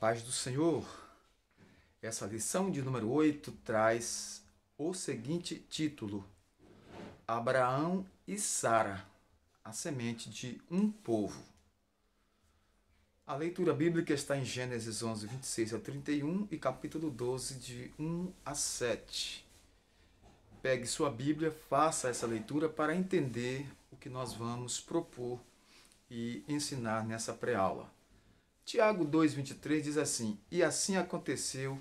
Paz do Senhor. Essa lição de número 8 traz o seguinte título: Abraão e Sara, a semente de um povo. A leitura bíblica está em Gênesis 11, 26 a 31 e capítulo 12, de 1 a 7. Pegue sua Bíblia, faça essa leitura para entender o que nós vamos propor e ensinar nessa pré-aula. Tiago 2,23 diz assim: E assim aconteceu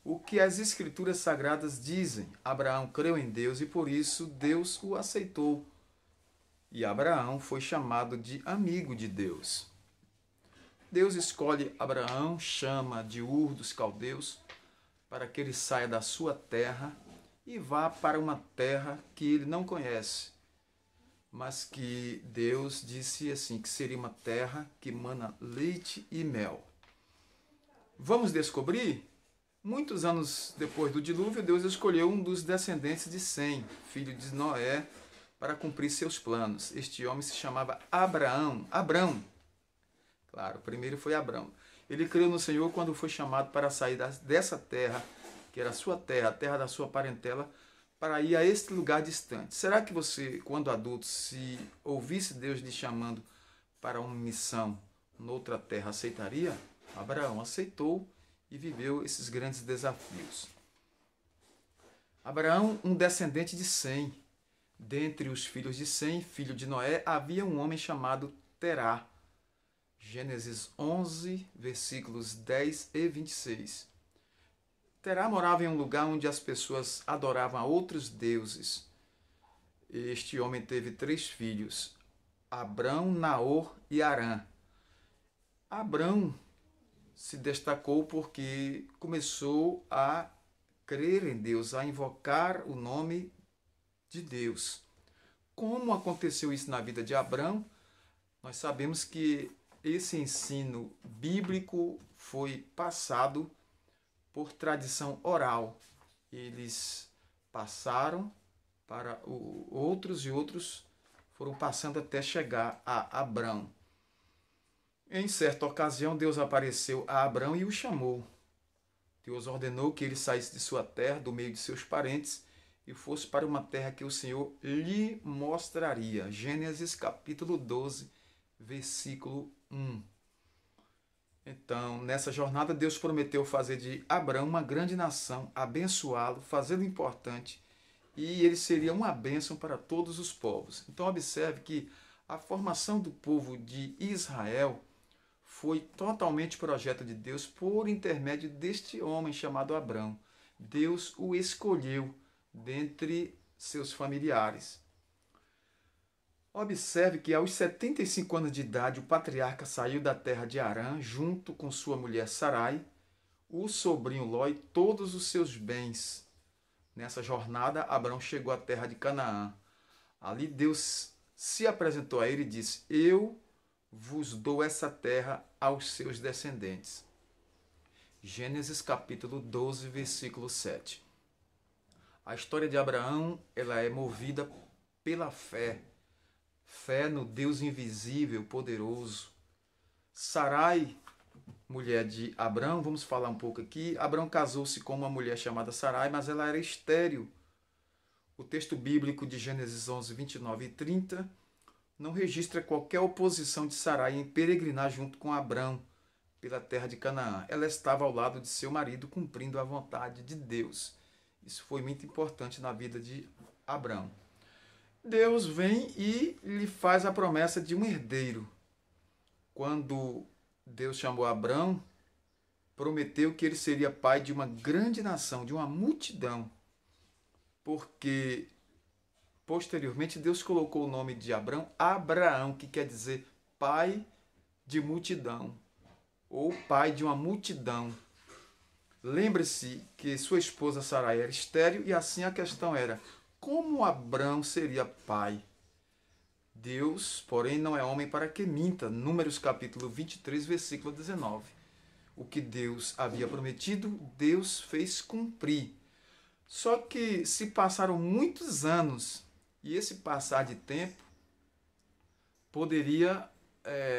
o que as Escrituras Sagradas dizem. Abraão creu em Deus e por isso Deus o aceitou. E Abraão foi chamado de amigo de Deus. Deus escolhe Abraão, chama de Ur dos Caldeus, para que ele saia da sua terra e vá para uma terra que ele não conhece, mas que Deus disse assim, que seria uma terra que mana leite e mel. Vamos descobrir? Muitos anos depois do dilúvio, Deus escolheu um dos descendentes de Sem, filho de Noé, para cumprir seus planos. Este homem se chamava Abraão. Claro, primeiro foi Abraão. Ele creu no Senhor quando foi chamado para sair dessa terra, que era a sua terra, a terra da sua parentela, para ir a este lugar distante. Será que você, quando adulto, se ouvisse Deus lhe chamando para uma missão noutra terra, aceitaria? Abraão aceitou e viveu esses grandes desafios. Abraão, um descendente de Sem. Dentre os filhos de Sem, filho de Noé, havia um homem chamado Terá. Gênesis 11, versículos 10 e 26. Terá morava em um lugar onde as pessoas adoravam a outros deuses. Este homem teve 3 filhos, Abrão, Naor e Arã. Abrão se destacou porque começou a crer em Deus, a invocar o nome de Deus. Como aconteceu isso na vida de Abrão? Nós sabemos que esse ensino bíblico foi passado por tradição oral. Eles passaram para outros e outros foram passando até chegar a Abrão. Em certa ocasião, Deus apareceu a Abrão e o chamou. Deus ordenou que ele saísse de sua terra, do meio de seus parentes, e fosse para uma terra que o Senhor lhe mostraria. Gênesis capítulo 12, versículo 1. Então, nessa jornada, Deus prometeu fazer de Abrão uma grande nação, abençoá-lo, fazê-lo importante, e ele seria uma bênção para todos os povos. Então, observe que a formação do povo de Israel foi totalmente projeto de Deus por intermédio deste homem chamado Abrão. Deus o escolheu dentre seus familiares. Observe que aos 75 anos de idade o patriarca saiu da terra de Harã junto com sua mulher Sarai, o sobrinho Ló e todos os seus bens. Nessa jornada, Abrão chegou à terra de Canaã. Ali Deus se apresentou a ele e disse: Eu vos dou essa terra aos seus descendentes. Gênesis capítulo 12, versículo 7. A história de Abraão, ela é movida pela fé. Fé no Deus invisível, poderoso. Sarai, mulher de Abrão, vamos falar um pouco aqui. Abrão casou-se com uma mulher chamada Sarai, mas ela era estéril. O texto bíblico de Gênesis 11, 29 e 30 não registra qualquer oposição de Sarai em peregrinar junto com Abrão pela terra de Canaã. Ela estava ao lado de seu marido, cumprindo a vontade de Deus. Isso foi muito importante na vida de Abrão. Deus vem e lhe faz a promessa de um herdeiro. Quando Deus chamou Abrão, prometeu que ele seria pai de uma grande nação, de uma multidão. Porque, posteriormente, Deus colocou o nome de Abraão, que quer dizer pai de multidão, ou pai de uma multidão. Lembre-se que sua esposa Sarai era estéril e assim a questão era: como Abrão seria pai? Deus, porém, não é homem para que minta. Números capítulo 23, versículo 19. O que Deus havia prometido, Deus fez cumprir. Só que se passaram muitos anos, e esse passar de tempo poderia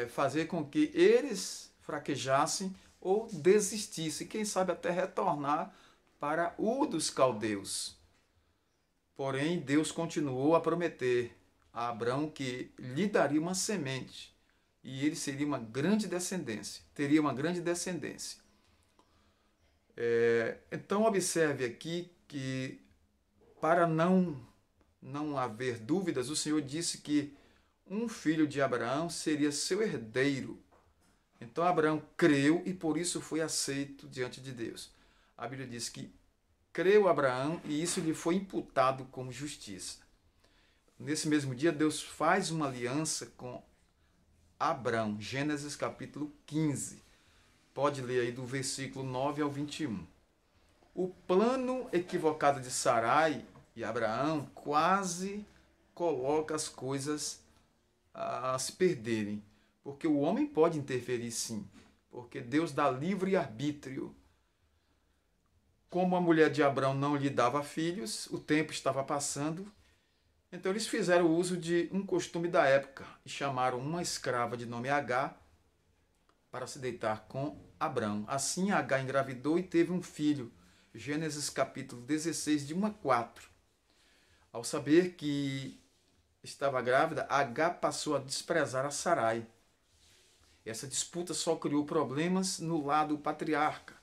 fazer com que eles fraquejassem ou desistisse, quem sabe até retornar para Ur dos Caldeus. Porém, Deus continuou a prometer a Abrão que lhe daria uma semente e ele seria uma grande descendência, teria uma grande descendência. Então, observe aqui que, para não haver dúvidas, o Senhor disse que um filho de Abraão seria seu herdeiro. Então, Abraão creu e por isso foi aceito diante de Deus. A Bíblia diz que creu Abraão e isso lhe foi imputado como justiça. Nesse mesmo dia, Deus faz uma aliança com Abrão, Gênesis capítulo 15. Pode ler aí do versículo 9 ao 21. O plano equivocado de Sarai e Abraão quase coloca as coisas a se perderem. Porque o homem pode interferir sim, porque Deus dá livre arbítrio. Como a mulher de Abrão não lhe dava filhos, o tempo estava passando, então eles fizeram uso de um costume da época e chamaram uma escrava de nome Agar para se deitar com Abrão. Assim Agar engravidou e teve um filho. Gênesis capítulo 16, de 1 a 4. Ao saber que estava grávida, Agar passou a desprezar a Sarai. Essa disputa só criou problemas no lado patriarca.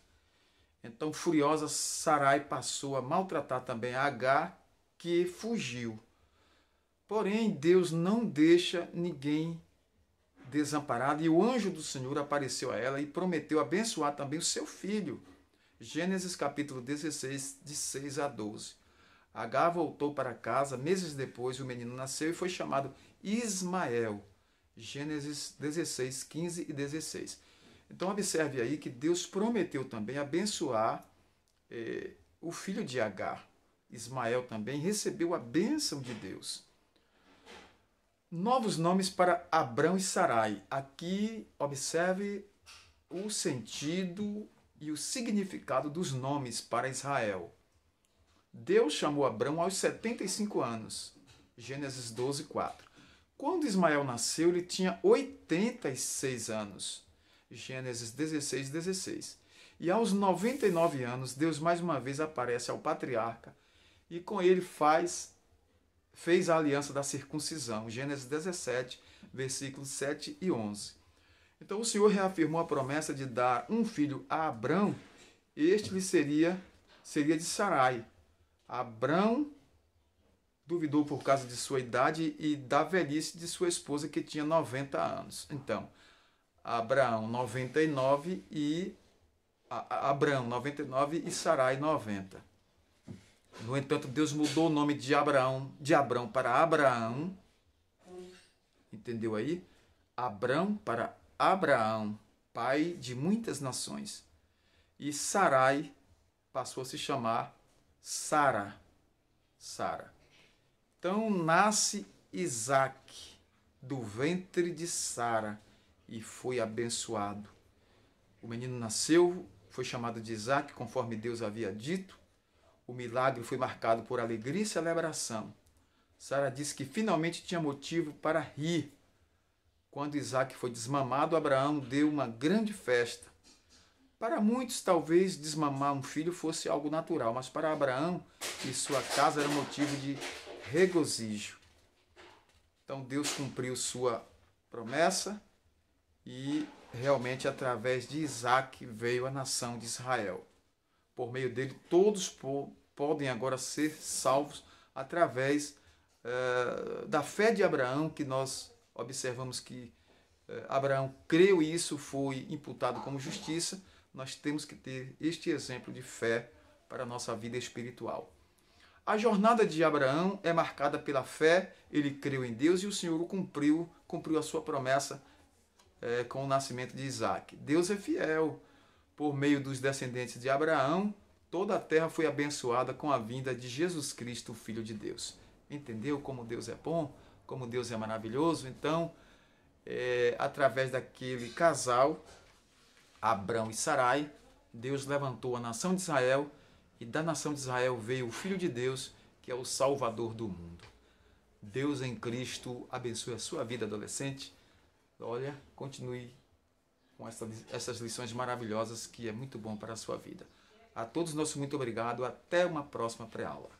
Então, furiosa, Sarai passou a maltratar também a Agar, que fugiu. Porém, Deus não deixa ninguém desamparado, e o anjo do Senhor apareceu a ela e prometeu abençoar também o seu filho. Gênesis capítulo 16, de 6 a 12. Agar voltou para casa, meses depois o menino nasceu e foi chamado Ismael. Gênesis 16, 15 e 16. Então observe aí que Deus prometeu também abençoar o filho de Agar. Ismael também recebeu a bênção de Deus. Novos nomes para Abrão e Sarai. Aqui observe o sentido e o significado dos nomes para Israel. Deus chamou Abrão aos 75 anos. Gênesis 12, 4. Quando Ismael nasceu, ele tinha 86 anos. Gênesis 16, 16. E aos 99 anos, Deus mais uma vez aparece ao patriarca e com ele fez a aliança da circuncisão. Gênesis 17, versículos 7 e 11. Então o Senhor reafirmou a promessa de dar um filho a Abrão, este lhe seria de Sarai. Abrão duvidou por causa de sua idade e da velhice de sua esposa, que tinha 90 anos. Então, Abraão 99 e Abrão 99 e Sarai 90. No entanto, Deus mudou o nome de Abrão para Abraão. Entendeu aí? Abrão para Abraão, pai de muitas nações. E Sarai passou a se chamar Sara. Então nasce Isaque do ventre de Sara e foi abençoado. O menino nasceu, foi chamado de Isaque, conforme Deus havia dito. O milagre foi marcado por alegria e celebração. Sara disse que finalmente tinha motivo para rir. Quando Isaque foi desmamado, Abraão deu uma grande festa. Para muitos, talvez desmamar um filho fosse algo natural, mas para Abraão e sua casa era motivo de regozijo. Então Deus cumpriu sua promessa e realmente através de Isaque veio a nação de Israel. Por meio dele, todos podem agora ser salvos através da fé de Abraão, que nós observamos que Abraão creu e isso foi imputado como justiça. Nós temos que ter este exemplo de fé para a nossa vida espiritual. A jornada de Abraão é marcada pela fé, ele creu em Deus e o Senhor cumpriu a sua promessa com o nascimento de Isaque. Deus é fiel. Por meio dos descendentes de Abraão, toda a terra foi abençoada com a vinda de Jesus Cristo, o Filho de Deus. Entendeu como Deus é bom? Como Deus é maravilhoso? Então, através daquele casal, Abrão e Sarai, Deus levantou a nação de Israel e da nação de Israel veio o Filho de Deus, que é o Salvador do mundo. Deus em Cristo abençoe a sua vida, adolescente. Olha, continue com essas lições maravilhosas que é muito bom para a sua vida. A todos nosso muito obrigado. Até uma próxima pré-aula.